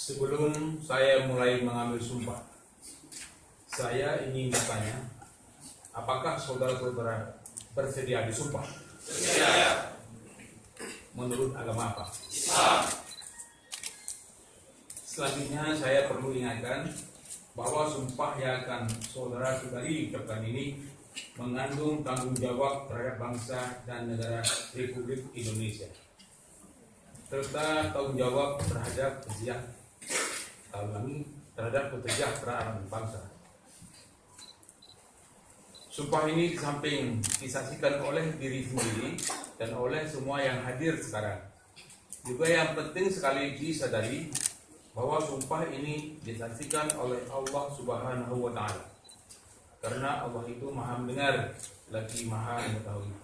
Sebelum saya mulai mengambil sumpah, saya ingin bertanya, apakah saudara-saudara bersedia disumpah? Sedia. Menurut agama apa? Islam. Selanjutnya saya perlu ingatkan bahwa sumpah yang akan saudara-saudari ucapkan ini mengandung tanggung jawab terhadap bangsa dan negara Republik Indonesia, serta tanggung jawab terhadap kesejahteraan bangsa. Sumpah ini di samping disaksikan oleh diri sendiri dan oleh semua yang hadir sekarang, juga yang penting sekali disadari bahwa sumpah ini disaksikan oleh Allah Subhanahu wa Ta'ala, karena Allah itu Maha mendengar lagi Maha mengetahui.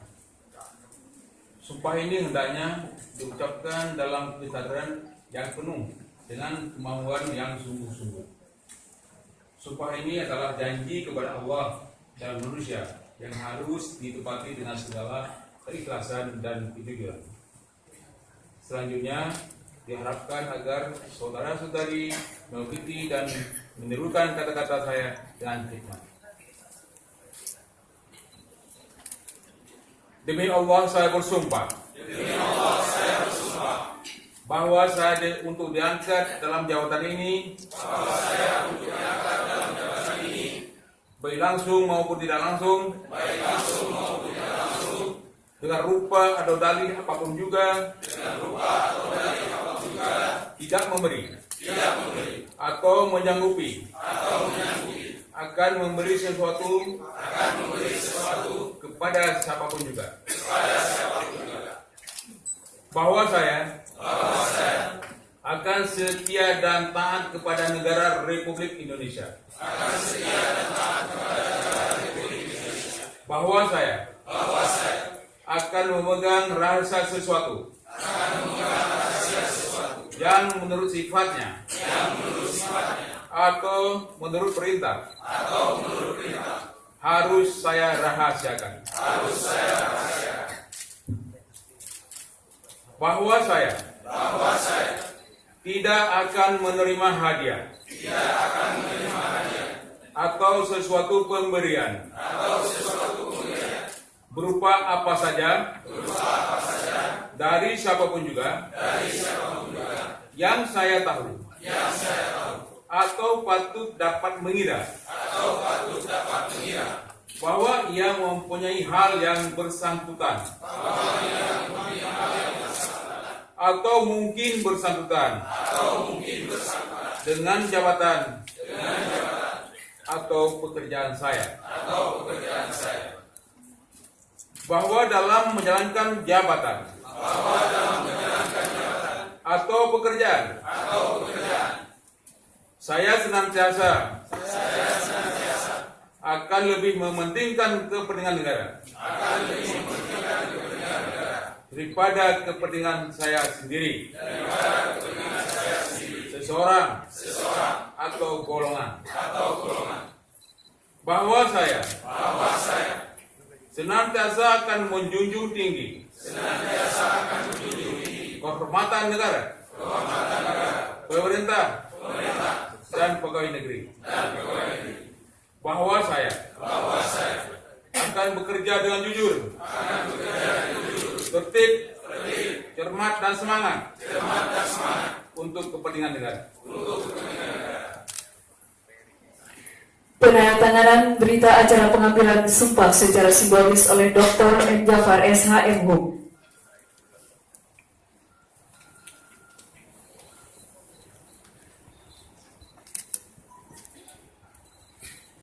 Sumpah ini hendaknya diucapkan dalam kesadaran yang penuh dengan kemauan yang sungguh-sungguh. Sumpah ini adalah janji kepada Allah dan manusia yang harus ditepati dengan segala keikhlasan dan kejujuran. Selanjutnya diharapkan agar saudara-saudari mengikuti dan menirukan kata-kata saya dengan hikmat. Demi Allah saya bersumpah. Bahwa saya untuk diangkat dalam jabatan ini, baik langsung maupun tidak langsung, dengan rupa atau dalih apapun juga, tidak memberi atau menyanggupi akan memberi sesuatu kepada siapapun juga. Bahwa saya akan setia dan taat kepada negara Republik Indonesia. Bahwa saya akan memegang rahasia sesuatu yang menurut sifatnya atau menurut perintah harus saya rahasiakan. Bahwa saya tidak akan menerima hadiah atau sesuatu pemberian berupa apa saja dari siapapun juga yang saya tahu atau patut dapat mengira bahwa ia mempunyai hal yang bersangkutan atau mungkin bersangkutan dengan jabatan atau pekerjaan saya. Bahwa dalam menjalankan jabatan atau pekerjaan saya senantiasa akan lebih mementingkan kepentingan negara daripada kepentingan saya sendiri, seseorang atau golongan. Bahwa saya senantiasa akan menjunjung tinggi kehormatan negara, pemerintah, dan pegawai negeri. Bahwa saya akan bekerja dengan jujur, tertib, cermat, dan semangat untuk kepentingan negara. Penandatanganan berita acara pengambilan sumpah secara simbolis oleh Dr. M. Jafar SH.M.